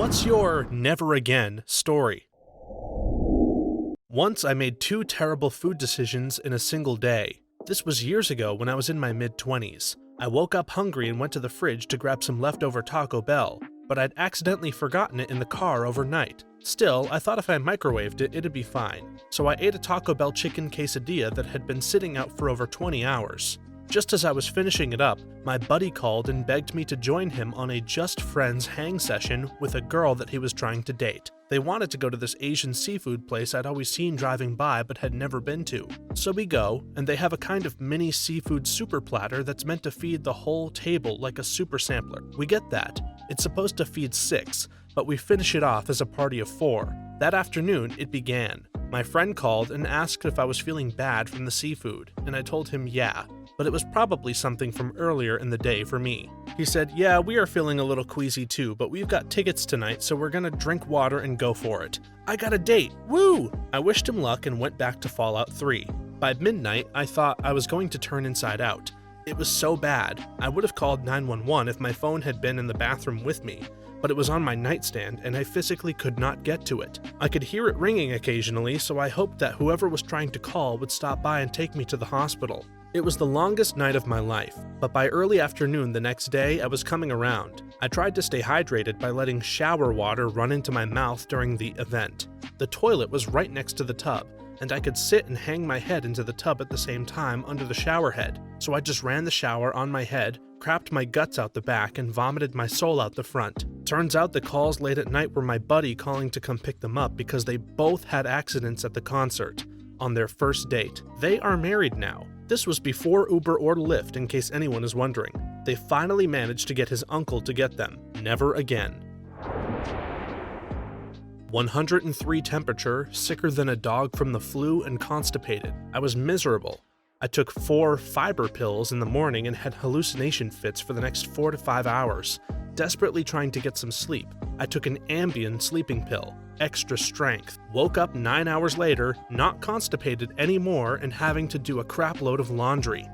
What's your never again story? Once I made 2 terrible food decisions in a single day. This was years ago when I was in my mid-20s. I woke up hungry and went to the fridge to grab some leftover Taco Bell, but I'd accidentally forgotten it in the car overnight. Still, I thought if I microwaved it, it'd be fine. So I ate a Taco Bell chicken quesadilla that had been sitting out for over 20 hours. Just as I was finishing it up, my buddy called and begged me to join him on a just friends hang session with a girl that he was trying to date. They wanted to go to this Asian seafood place I'd always seen driving by but had never been to. So we go, and they have a kind of mini seafood super platter that's meant to feed the whole table like a super sampler. We get that. It's supposed to feed 6, but we finish it off as a party of 4. That afternoon, it began. My friend called and asked if I was feeling bad from the seafood, and I told him yeah, but it was probably something from earlier in the day for me. He said, yeah, we are feeling a little queasy too, but we've got tickets tonight, so we're gonna drink water and go for it. I got a date, woo! I wished him luck and went back to Fallout 3. By midnight, I thought I was going to turn inside out. It was so bad, I would have called 911 if my phone had been in the bathroom with me, but it was on my nightstand and I physically could not get to it. I could hear it ringing occasionally, so I hoped that whoever was trying to call would stop by and take me to the hospital. It was the longest night of my life, but by early afternoon the next day I was coming around. I tried to stay hydrated by letting shower water run into my mouth during the event. The toilet was right next to the tub, and I could sit and hang my head into the tub at the same time under the shower head. So I just ran the shower on my head, crapped my guts out the back, and vomited my soul out the front. Turns out the calls late at night were my buddy calling to come pick them up because they both had accidents at the concert on their first date. They are married now. This was before Uber or Lyft, in case anyone is wondering. They finally managed to get his uncle to get them. Never again. 103 temperature, sicker than a dog from the flu, and constipated. I was miserable. I took 4 fiber pills in the morning and had hallucination fits for the next 4 to 5 hours, desperately trying to get some sleep. I took an Ambien sleeping pill, extra strength. Woke up 9 hours later, not constipated anymore and having to do a crap load of laundry.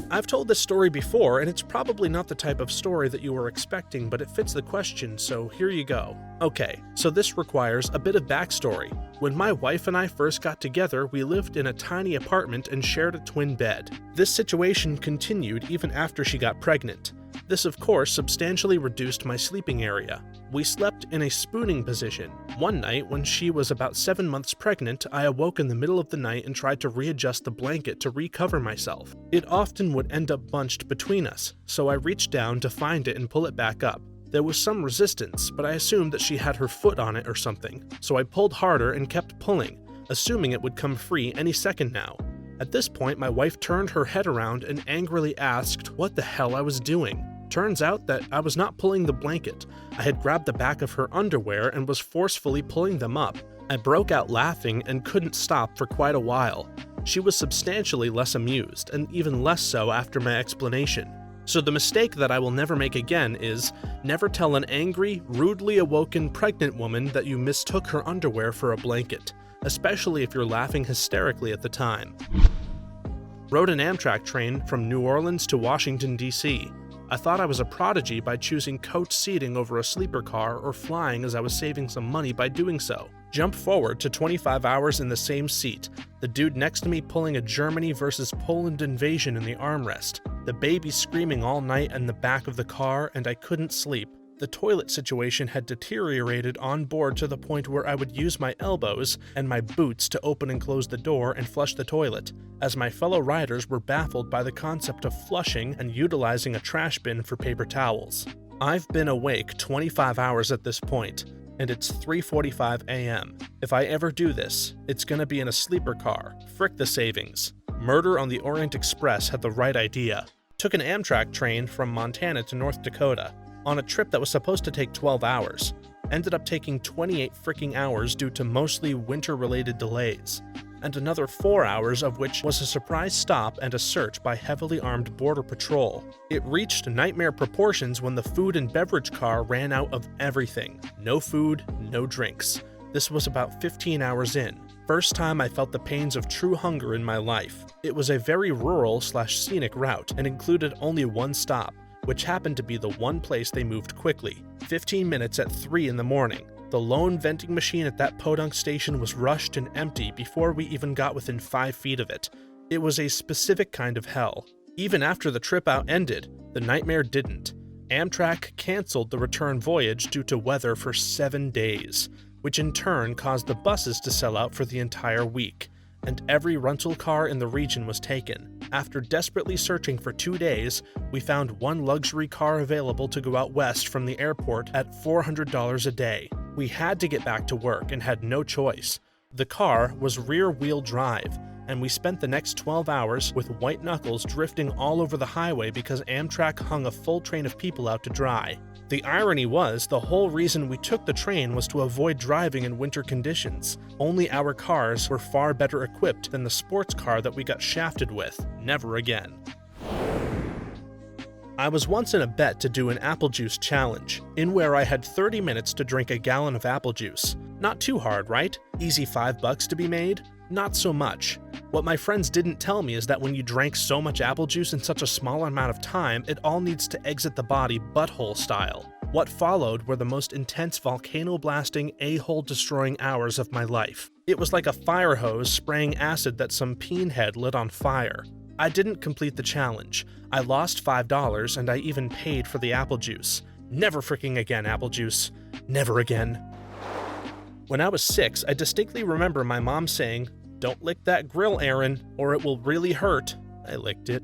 I've told this story before, and it's probably not the type of story that you were expecting, but it fits the question, so here you go. Okay, so this requires a bit of backstory. When my wife and I first got together, we lived in a tiny apartment and shared a twin bed. This situation continued even after she got pregnant. This, of course, substantially reduced my sleeping area. We slept in a spooning position. One night, when she was about 7 months pregnant, I awoke in the middle of the night and tried to readjust the blanket to recover myself. It often would end up bunched between us, so I reached down to find it and pull it back up. There was some resistance, but I assumed that she had her foot on it or something, so I pulled harder and kept pulling, assuming it would come free any second now. At this point, my wife turned her head around and angrily asked what the hell I was doing. Turns out that I was not pulling the blanket. I had grabbed the back of her underwear and was forcefully pulling them up. I broke out laughing and couldn't stop for quite a while. She was substantially less amused, and even less so after my explanation. So the mistake that I will never make again is, never tell an angry, rudely awoken pregnant woman that you mistook her underwear for a blanket, especially if you're laughing hysterically at the time. Rode an Amtrak train from New Orleans to Washington, D.C. I thought I was a prodigy by choosing coach seating over a sleeper car or flying as I was saving some money by doing so. Jump forward to 25 hours in the same seat, the dude next to me pulling a Germany versus Poland invasion in the armrest, the baby screaming all night in the back of the car, and I couldn't sleep. The toilet situation had deteriorated on board to the point where I would use my elbows and my boots to open and close the door and flush the toilet, as my fellow riders were baffled by the concept of flushing and utilizing a trash bin for paper towels. I've been awake 25 hours at this point, and it's 3:45 a.m. If I ever do this, it's gonna be in a sleeper car. Frick the savings. Murder on the Orient Express had the right idea. Took an Amtrak train from Montana to North Dakota, on a trip that was supposed to take 12 hours. Ended up taking 28 freaking hours due to mostly winter-related delays, and another 4 hours of which was a surprise stop and a search by heavily armed Border Patrol. It reached nightmare proportions when the food and beverage car ran out of everything. No food, no drinks. This was about 15 hours in. First time I felt the pains of true hunger in my life. It was a very rural/scenic route and included only one stop. which happened to be the one place they moved quickly. 15 minutes at 3 in the morning. The lone vending machine at that podunk station was rushed and empty before we even got within 5 feet of it. It was a specific kind of hell. Even after the trip out ended, the nightmare didn't. Amtrak canceled the return voyage due to weather for 7 days, which in turn caused the buses to sell out for the entire week, and every rental car in the region was taken. After desperately searching for 2 days, we found one luxury car available to go out west from the airport at $400 a day. We had to get back to work and had no choice. The car was rear-wheel drive, and we spent the next 12 hours with white knuckles drifting all over the highway because Amtrak hung a full train of people out to dry. The irony was, the whole reason we took the train was to avoid driving in winter conditions. Only our cars were far better equipped than the sports car that we got shafted with. Never again. I was once in a bet to do an apple juice challenge, in where I had 30 minutes to drink a gallon of apple juice. Not too hard, right? Easy $5 to be made? Not so much. What my friends didn't tell me is that when you drank so much apple juice in such a small amount of time, it all needs to exit the body butthole style. What followed were the most intense volcano-blasting, a-hole destroying hours of my life. It was like a fire hose spraying acid that some peen head lit on fire. I didn't complete the challenge. I lost $5 and I even paid for the apple juice. Never freaking again, apple juice. Never again. When I was 6, I distinctly remember my mom saying, "Don't lick that grill, Aaron, or it will really hurt." I licked it.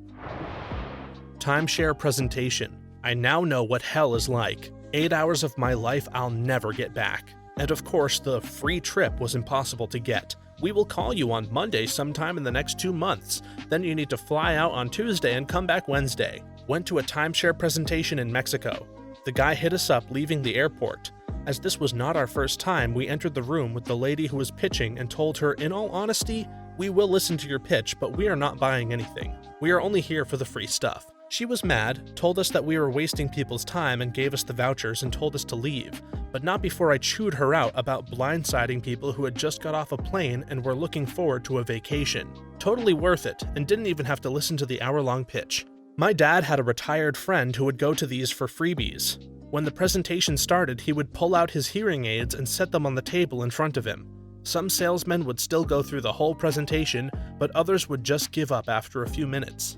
Timeshare presentation. I now know what hell is like. 8 hours of my life I'll never get back. And of course, the free trip was impossible to get. We will call you on Monday sometime in the next 2 months. Then you need to fly out on Tuesday and come back Wednesday. Went to a timeshare presentation in Mexico. The guy hit us up leaving the airport. As this was not our first time, we entered the room with the lady who was pitching and told her, "In all honesty, we will listen to your pitch, but we are not buying anything. We are only here for the free stuff." She was mad, told us that we were wasting people's time and gave us the vouchers and told us to leave, but not before I chewed her out about blindsiding people who had just got off a plane and were looking forward to a vacation. Totally worth it, and didn't even have to listen to the hour-long pitch. My dad had a retired friend who would go to these for freebies. When the presentation started, he would pull out his hearing aids and set them on the table in front of him. Some salesmen would still go through the whole presentation, but others would just give up after a few minutes.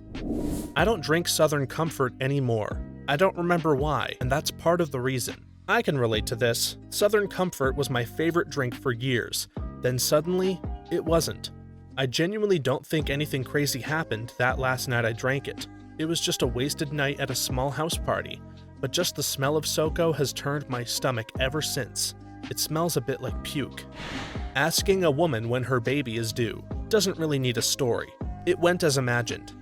I don't drink Southern Comfort anymore. I don't remember why, and that's part of the reason. I can relate to this. Southern Comfort was my favorite drink for years. Then suddenly, it wasn't. I genuinely don't think anything crazy happened that last night I drank it. It was just a wasted night at a small house party. But just the smell of SoCo has turned my stomach ever since. It smells a bit like puke. Asking a woman when her baby is due doesn't really need a story. It went as imagined.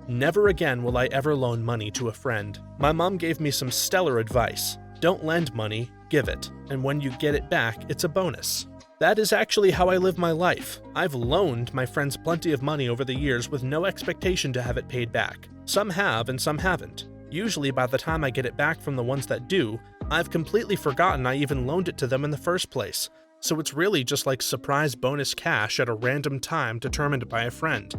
Never again will I ever loan money to a friend. My mom gave me some stellar advice. Don't lend money, give it. And when you get it back, it's a bonus. That is actually how I live my life. I've loaned my friends plenty of money over the years with no expectation to have it paid back. Some have and some haven't. Usually by the time I get it back from the ones that do, I've completely forgotten I even loaned it to them in the first place. So it's really just like surprise bonus cash at a random time determined by a friend.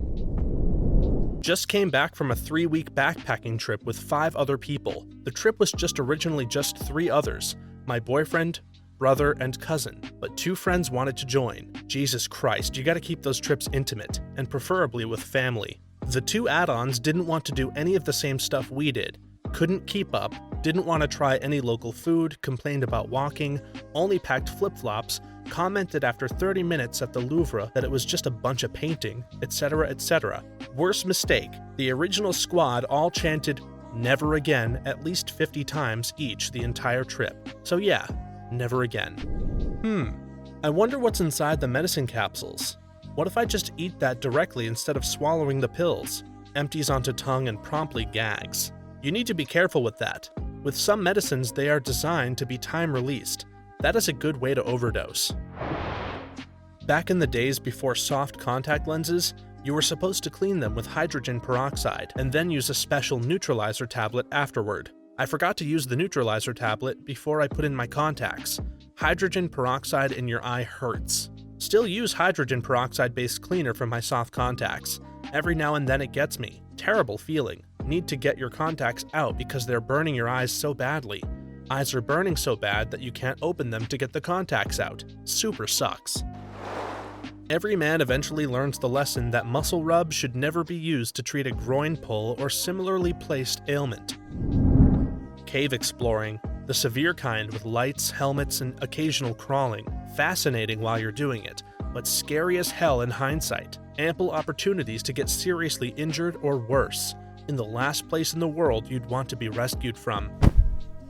Just came back from a 3-week backpacking trip with 5 other people. The trip was originally just 3 others, my boyfriend, brother, and cousin, but 2 friends wanted to join. Jesus Christ, you gotta keep those trips intimate, and preferably with family. The 2 add-ons didn't want to do any of the same stuff we did, couldn't keep up, didn't want to try any local food, complained about walking, only packed flip-flops, commented after 30 minutes at the Louvre that it was just a bunch of painting, etc., etc. Worst mistake, the original squad all chanted "never again" at least 50 times each the entire trip. So yeah, never again. I wonder what's inside the medicine capsules. What if I just eat that directly instead of swallowing the pills? Empties onto tongue and promptly gags. You need to be careful with that. With some medicines, they are designed to be time-released. That is a good way to overdose. Back in the days before soft contact lenses, you were supposed to clean them with hydrogen peroxide and then use a special neutralizer tablet afterward. I forgot to use the neutralizer tablet before I put in my contacts. Hydrogen peroxide in your eye hurts. Still use hydrogen peroxide-based cleaner for my soft contacts. Every now and then it gets me. Terrible feeling. need to get your contacts out because they're burning your eyes so badly. Eyes are burning so bad that you can't open them to get the contacts out. Super sucks. Every man eventually learns the lesson that muscle rub should never be used to treat a groin pull or similarly placed ailment. Cave exploring, the severe kind with lights, helmets, and occasional crawling. Fascinating while you're doing it, but scary as hell in hindsight. Ample opportunities to get seriously injured or worse. In the last place in the world you'd want to be rescued from.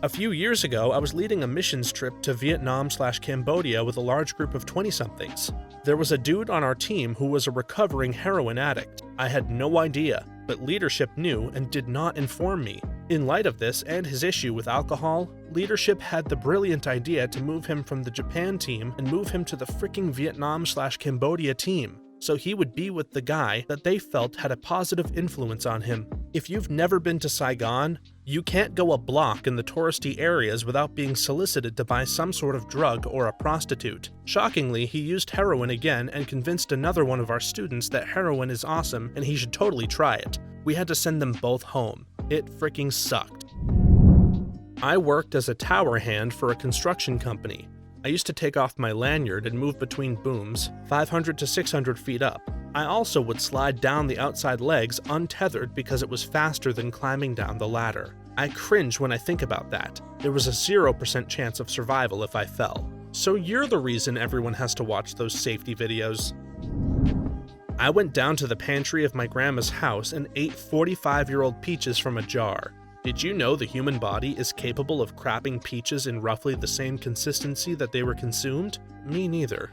A few years ago, I was leading a missions trip to Vietnam/Cambodia with a large group of 20-somethings. There was a dude on our team who was a recovering heroin addict. I had no idea, but leadership knew and did not inform me. In light of this and his issue with alcohol, leadership had the brilliant idea to move him from the Japan team and move him to the fricking Vietnam/Cambodia team, so he would be with the guy that they felt had a positive influence on him. If you've never been to Saigon, you can't go a block in the touristy areas without being solicited to buy some sort of drug or a prostitute. Shockingly, he used heroin again and convinced another one of our students that heroin is awesome and he should totally try it. We had to send them both home. It freaking sucked. I worked as a tower hand for a construction company. I used to take off my lanyard and move between booms, 500 to 600 feet up. I also would slide down the outside legs untethered because it was faster than climbing down the ladder. I cringe when I think about that. There was a 0% chance of survival if I fell. So you're the reason everyone has to watch those safety videos. I went down to the pantry of my grandma's house and ate 45-year-old peaches from a jar. Did you know the human body is capable of crapping peaches in roughly the same consistency that they were consumed? Me neither.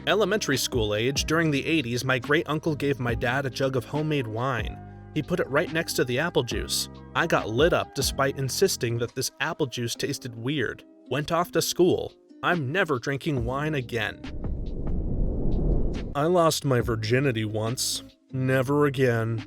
Elementary school age, during the 80s, my great-uncle gave my dad a jug of homemade wine. He put it right next to the apple juice. I got lit up despite insisting that this apple juice tasted weird. Went off to school. I'm never drinking wine again. I lost my virginity once. Never again.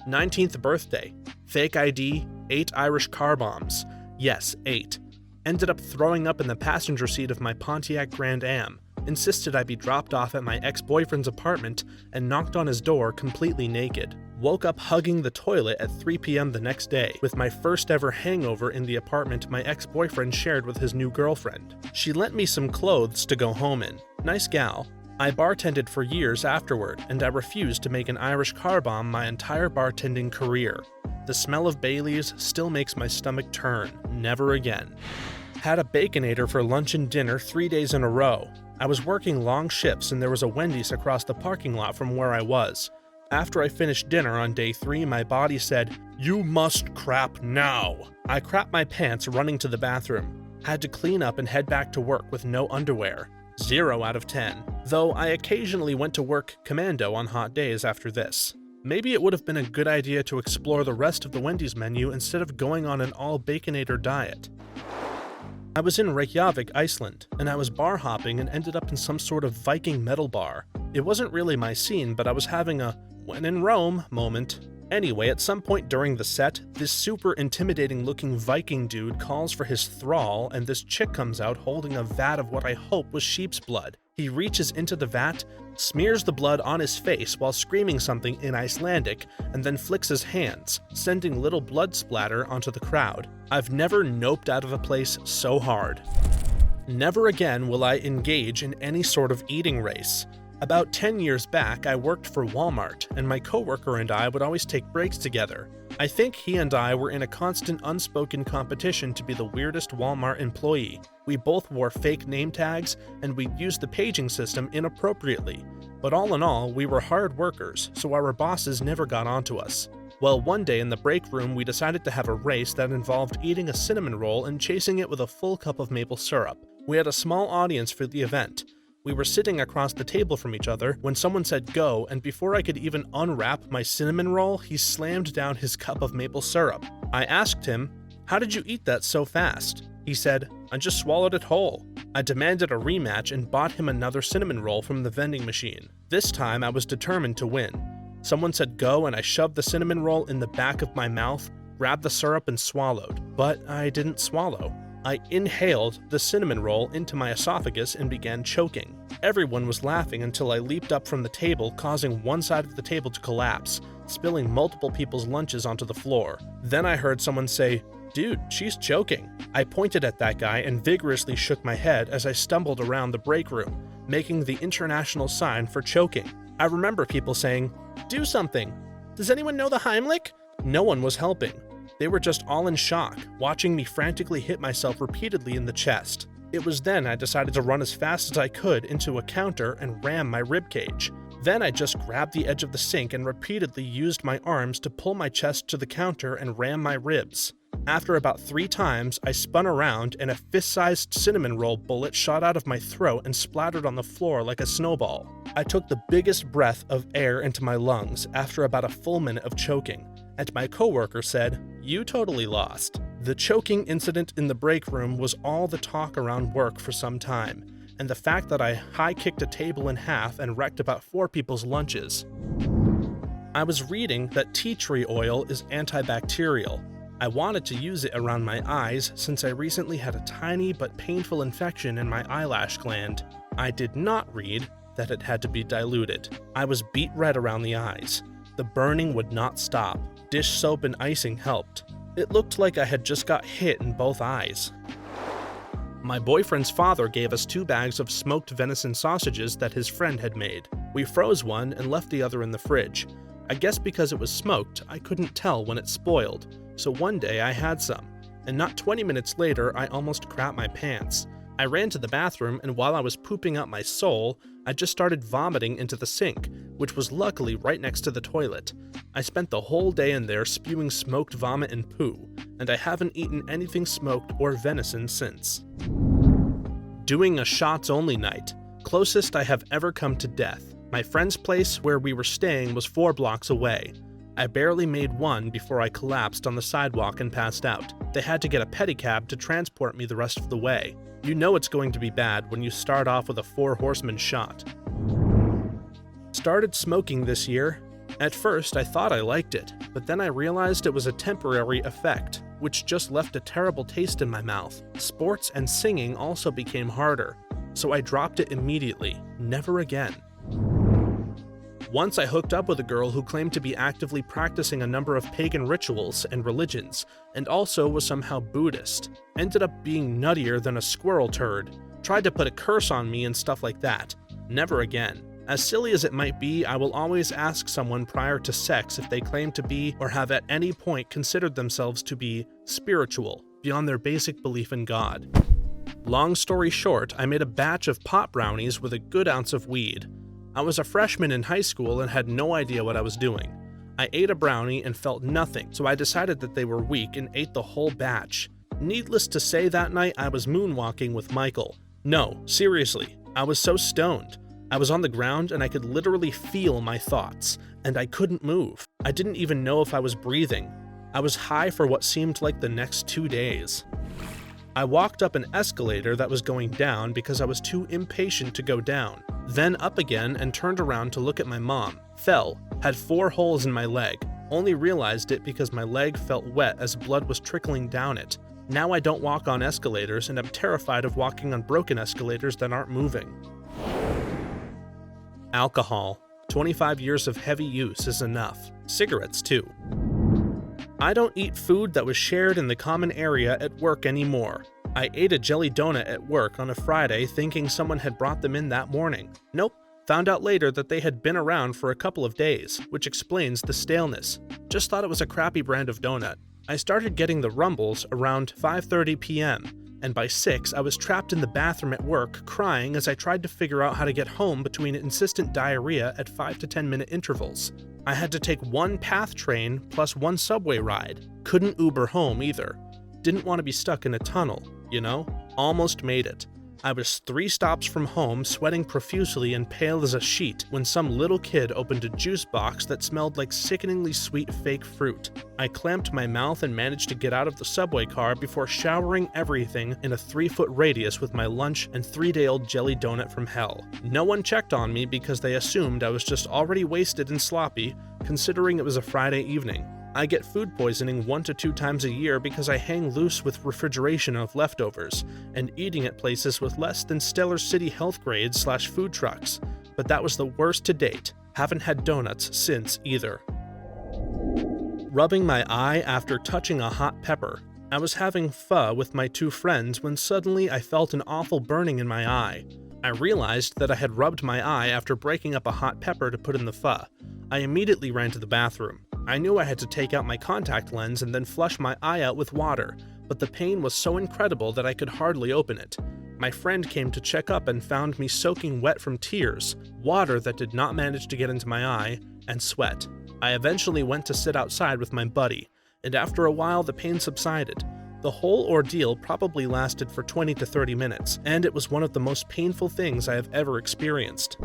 19th birthday. Fake ID, 8 Irish car bombs. Yes, 8. Ended up throwing up in the passenger seat of my Pontiac Grand Am. Insisted I be dropped off at my ex-boyfriend's apartment and knocked on his door completely naked. Woke up hugging the toilet at 3 p.m. the next day with my first ever hangover in the apartment my ex-boyfriend shared with his new girlfriend. She lent me some clothes to go home in. Nice gal. I bartended for years afterward, and I refused to make an Irish car bomb my entire bartending career. The smell of Baileys still makes my stomach turn. Never again. Had a Baconator for lunch and dinner 3 days in a row. I was working long shifts and there was a Wendy's across the parking lot from where I was. After I finished dinner on day 3, my body said, "You must crap now." I crapped my pants running to the bathroom. Had to clean up and head back to work with no underwear. 0 out of 10. Though I occasionally went to work commando on hot days after this. Maybe it would have been a good idea to explore the rest of the Wendy's menu instead of going on an all-Baconator diet. I was in Reykjavik, Iceland, and I was bar hopping and ended up in some sort of Viking metal bar. It wasn't really my scene, but I was having a when in Rome moment. Anyway, at some point during the set, this super intimidating looking Viking dude calls for his thrall and this chick comes out holding a vat of what I hope was sheep's blood. He reaches into the vat, smears the blood on his face while screaming something in Icelandic, and then flicks his hands, sending little blood splatter onto the crowd. I've never noped out of a place so hard. Never again will I engage in any sort of eating race. About 10 years back, I worked for Walmart, and my coworker and I would always take breaks together. I think he and I were in a constant unspoken competition to be the weirdest Walmart employee. We both wore fake name tags, and we'd used the paging system inappropriately. But all in all, we were hard workers, so our bosses never got onto us. Well, one day in the break room, we decided to have a race that involved eating a cinnamon roll and chasing it with a full cup of maple syrup. We had a small audience for the event. We were sitting across the table from each other when someone said go, and before I could even unwrap my cinnamon roll, he slammed down his cup of maple syrup. I asked him, "How did you eat that so fast?" He said, "I just swallowed it whole." I demanded a rematch and bought him another cinnamon roll from the vending machine. This time I was determined to win. Someone said go and I shoved the cinnamon roll in the back of my mouth, grabbed the syrup and swallowed. But I didn't swallow. I inhaled the cinnamon roll into my esophagus and began choking. Everyone was laughing until I leaped up from the table, causing one side of the table to collapse. spilling multiple people's lunches onto the floor. Then I heard someone say, "Dude, she's choking." I pointed at that guy and vigorously shook my head as I stumbled around the break room, making the international sign for choking. I remember people saying, "Do something. Does anyone know the Heimlich?" No one was helping. They were just all in shock, watching me frantically hit myself repeatedly in the chest. It was then I decided to run as fast as I could into a counter and ram my ribcage. Then I just grabbed the edge of the sink and repeatedly used my arms to pull my chest to the counter and ram my ribs. After about 3 times, I spun around and a fist-sized cinnamon roll bullet shot out of my throat and splattered on the floor like a snowball. I took the biggest breath of air into my lungs after about a full minute of choking, and my coworker said, "You totally lost." The choking incident in the break room was all the talk around work for some time, and the fact that I high-kicked a table in half and wrecked about 4 people's lunches. I was reading that tea tree oil is antibacterial. I wanted to use it around my eyes since I recently had a tiny but painful infection in my eyelash gland. I did not read that it had to be diluted. I was beet red around the eyes. The burning would not stop. Dish soap and icing helped. It looked like I had just got hit in both eyes. My boyfriend's father gave us 2 bags of smoked venison sausages that his friend had made. We froze one and left the other in the fridge. I guess because it was smoked, I couldn't tell when it spoiled, so one day I had some, and not 20 minutes later I almost crapped my pants. I ran to the bathroom, and while I was pooping out my soul, I just started vomiting into the sink, which was luckily right next to the toilet. I spent the whole day in there spewing smoked vomit and poo, and I haven't eaten anything smoked or venison since. Doing a shots-only night. Closest I have ever come to death. My friend's place where we were staying was 4 blocks away. I barely made one before I collapsed on the sidewalk and passed out. They had to get a pedicab to transport me the rest of the way. You know it's going to be bad when you start off with a 4-horseman shot. Started smoking this year. At first, I thought I liked it, but then I realized it was a temporary effect, which just left a terrible taste in my mouth. Sports and singing also became harder, so I dropped it immediately. Never again. Once I hooked up with a girl who claimed to be actively practicing a number of pagan rituals and religions, and also was somehow Buddhist. Ended up being nuttier than a squirrel turd. Tried to put a curse on me and stuff like that. Never again. As silly as it might be, I will always ask someone prior to sex if they claim to be or have at any point considered themselves to be spiritual, beyond their basic belief in God. Long story short, I made a batch of pot brownies with a good ounce of weed. I was a freshman in high school and had no idea what I was doing. I ate a brownie and felt nothing, so I decided that they were weak and ate the whole batch. Needless to say, that night I was moonwalking with Michael. No, seriously, I was so stoned. I was on the ground and I could literally feel my thoughts, and I couldn't move. I didn't even know if I was breathing. I was high for what seemed like the next 2 days. I walked up an escalator that was going down because I was too impatient to go down, then up again and turned around to look at my mom. Fell, had 4 holes in my leg, only realized it because my leg felt wet as blood was trickling down it. Now I don't walk on escalators and I'm terrified of walking on broken escalators that aren't moving. Alcohol. 25 years of heavy use is enough. Cigarettes too. I don't eat food that was shared in the common area at work anymore. I ate a jelly donut at work on a Friday thinking someone had brought them in that morning. Nope. Found out later that they had been around for a couple of days, which explains the staleness. Just thought it was a crappy brand of donut. I started getting the rumbles around 5:30 p.m., and by 6 I was trapped in the bathroom at work crying as I tried to figure out how to get home between insistent diarrhea at 5 to 10 minute intervals. I had to take 1 PATH train plus 1 subway ride. Couldn't Uber home either. Didn't want to be stuck in a tunnel, you know? Almost made it. I was 3 stops from home, sweating profusely and pale as a sheet, when some little kid opened a juice box that smelled like sickeningly sweet fake fruit. I clamped my mouth and managed to get out of the subway car before showering everything in a 3-foot radius with my lunch and 3-day-old jelly donut from hell. No one checked on me because they assumed I was just already wasted and sloppy, considering it was a Friday evening. I get food poisoning 1 to 2 times a year because I hang loose with refrigeration of leftovers, and eating at places with less than stellar city health grades / food trucks. But that was the worst to date. Haven't had donuts since either. rubbing my eye after touching a hot pepper. I was having pho with my 2 friends when suddenly I felt an awful burning in my eye. I realized that I had rubbed my eye after breaking up a hot pepper to put in the pho. I immediately ran to the bathroom. I knew I had to take out my contact lens and then flush my eye out with water, but the pain was so incredible that I could hardly open it. My friend came to check up and found me soaking wet from tears, water that did not manage to get into my eye, and sweat. I eventually went to sit outside with my buddy, and after a while the pain subsided. The whole ordeal probably lasted for 20 to 30 minutes, and it was one of the most painful things I have ever experienced.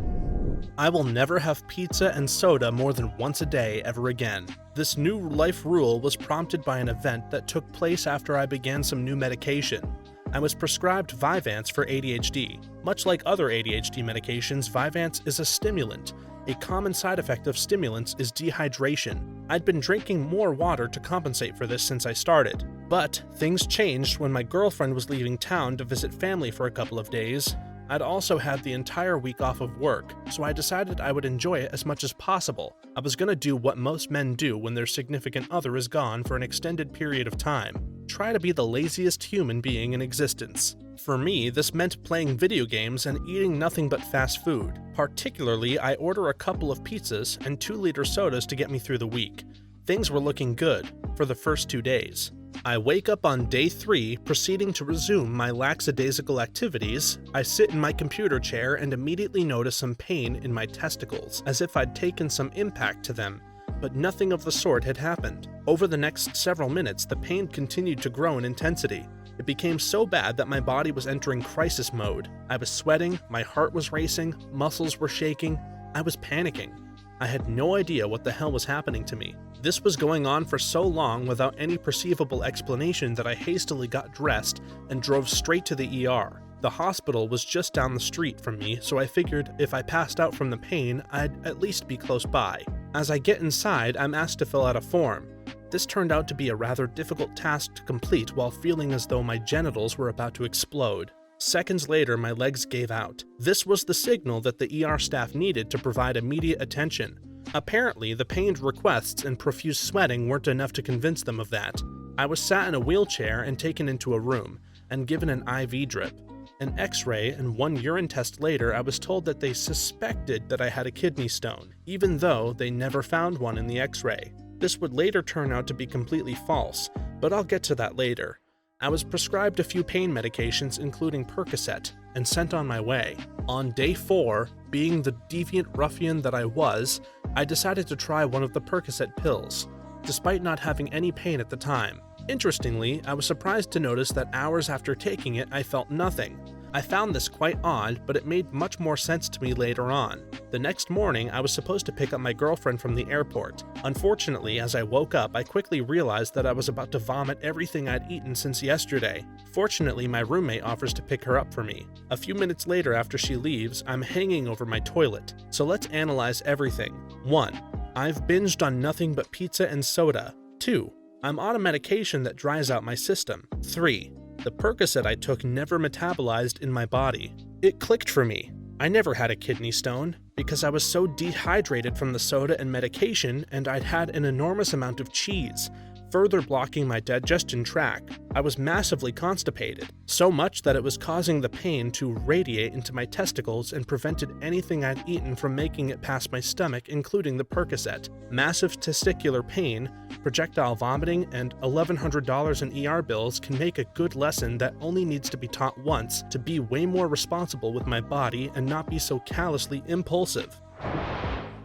I will never have pizza and soda more than once a day ever again. This new life rule was prompted by an event that took place after I began some new medication. I was prescribed Vyvanse for ADHD. Much like other ADHD medications, Vyvanse is a stimulant. A common side effect of stimulants is dehydration. I'd been drinking more water to compensate for this since I started. But things changed when my girlfriend was leaving town to visit family for a couple of days. I'd also had the entire week off of work, so I decided I would enjoy it as much as possible. I was gonna do what most men do when their significant other is gone for an extended period of time. Try to be the laziest human being in existence. For me, this meant playing video games and eating nothing but fast food. Particularly, I order a couple of pizzas and 2-liter sodas to get me through the week. Things were looking good for the first 2 days. I wake up on day 3, proceeding to resume my lackadaisical activities. I sit in my computer chair and immediately notice some pain in my testicles, as if I'd taken some impact to them, but nothing of the sort had happened. Over the next several minutes, the pain continued to grow in intensity. It became so bad that my body was entering crisis mode. I was sweating, my heart was racing, muscles were shaking, I was panicking. I had no idea what the hell was happening to me. This was going on for so long without any perceivable explanation that I hastily got dressed and drove straight to the ER. The hospital was just down the street from me, so I figured if I passed out from the pain, I'd at least be close by. As I get inside, I'm asked to fill out a form. This turned out to be a rather difficult task to complete while feeling as though my genitals were about to explode. Seconds later, my legs gave out. This was the signal that the ER staff needed to provide immediate attention. Apparently, the pained requests and profuse sweating weren't enough to convince them of that. I was sat in a wheelchair and taken into a room, and given an IV drip. An X-ray and 1 urine test later, I was told that they suspected that I had a kidney stone, even though they never found one in the X-ray. This would later turn out to be completely false, but I'll get to that later. I was prescribed a few pain medications, including Percocet, and sent on my way. On day 4, being the deviant ruffian that I was, I decided to try one of the Percocet pills, despite not having any pain at the time. Interestingly, I was surprised to notice that hours after taking it, I felt nothing. I found this quite odd, but it made much more sense to me later on. The next morning, I was supposed to pick up my girlfriend from the airport. Unfortunately, as I woke up, I quickly realized that I was about to vomit everything I'd eaten since yesterday. Fortunately, my roommate offers to pick her up for me. A few minutes later, after she leaves, I'm hanging over my toilet. So let's analyze everything. 1. I've binged on nothing but pizza and soda. 2. I'm on a medication that dries out my system. 3. The Percocet I took never metabolized in my body. It clicked for me. I never had a kidney stone because I was so dehydrated from the soda and medication, and I'd had an enormous amount of cheese, further blocking my digestion tract. I was massively constipated, so much that it was causing the pain to radiate into my testicles and prevented anything I'd eaten from making it past my stomach, including the Percocet. Massive testicular pain, projectile vomiting, and $1,100 in ER bills can make a good lesson that only needs to be taught once to be way more responsible with my body and not be so callously impulsive.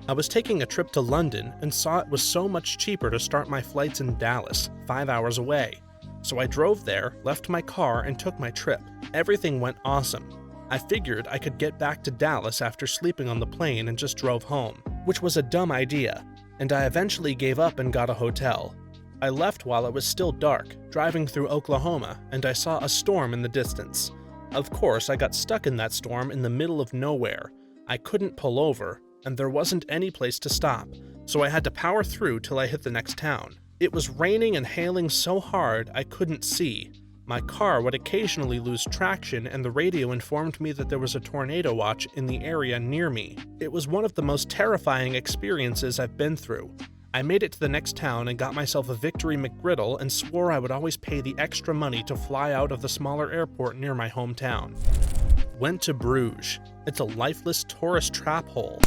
I was taking a trip to London and saw it was so much cheaper to start my flights in Dallas, 5 hours away. So I drove there, left my car, and took my trip. Everything went awesome. I figured I could get back to Dallas after sleeping on the plane and just drove home, which was a dumb idea, and I eventually gave up and got a hotel. I left while it was still dark, driving through Oklahoma, and I saw a storm in the distance. Of course, I got stuck in that storm in the middle of nowhere. I couldn't pull over, and there wasn't any place to stop, so I had to power through till I hit the next town. It was raining and hailing so hard I couldn't see. My car would occasionally lose traction, and the radio informed me that there was a tornado watch in the area near me. It was one of the most terrifying experiences I've been through. I made it to the next town and got myself a Victory McGriddle and swore I would always pay the extra money to fly out of the smaller airport near my hometown. Went to Bruges. It's a lifeless tourist trap hole.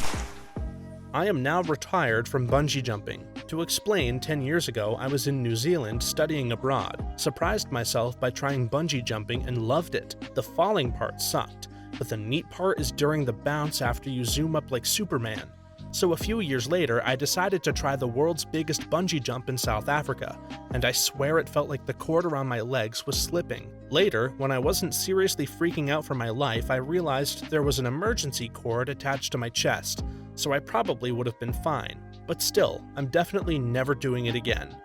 I am now retired from bungee jumping. To explain, 10 years ago I was in New Zealand studying abroad, surprised myself by trying bungee jumping and loved it. The falling part sucked, but the neat part is during the bounce after you zoom up like Superman. So a few years later, I decided to try the world's biggest bungee jump in South Africa, and I swear it felt like the cord around my legs was slipping. Later, when I wasn't seriously freaking out for my life, I realized there was an emergency cord attached to my chest, so I probably would have been fine. But still, I'm definitely never doing it again.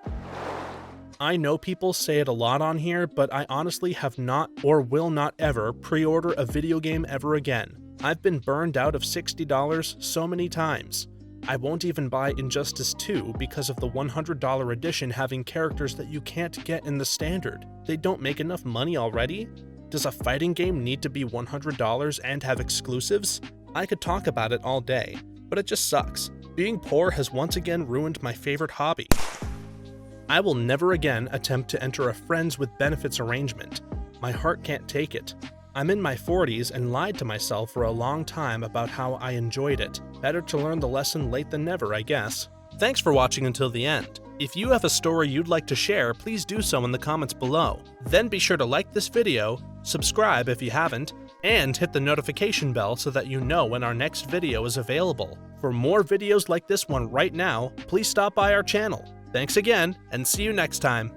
I know people say it a lot on here, but I honestly have not or will not ever pre-order a video game ever again. I've been burned out of $60 so many times. I won't even buy Injustice 2 because of the $100 edition having characters that you can't get in the standard. They don't make enough money already? Does a fighting game need to be $100 and have exclusives? I could talk about it all day, but it just sucks. Being poor has once again ruined my favorite hobby. I will never again attempt to enter a friends with benefits arrangement. My heart can't take it. I'm in my 40s and lied to myself for a long time about how I enjoyed it. Better to learn the lesson late than never, I guess. Thanks for watching until the end. If you have a story you'd like to share, please do so in the comments below. Then be sure to like this video, subscribe if you haven't, and hit the notification bell so that you know when our next video is available. For more videos like this one right now, please stop by our channel. Thanks again, and see you next time.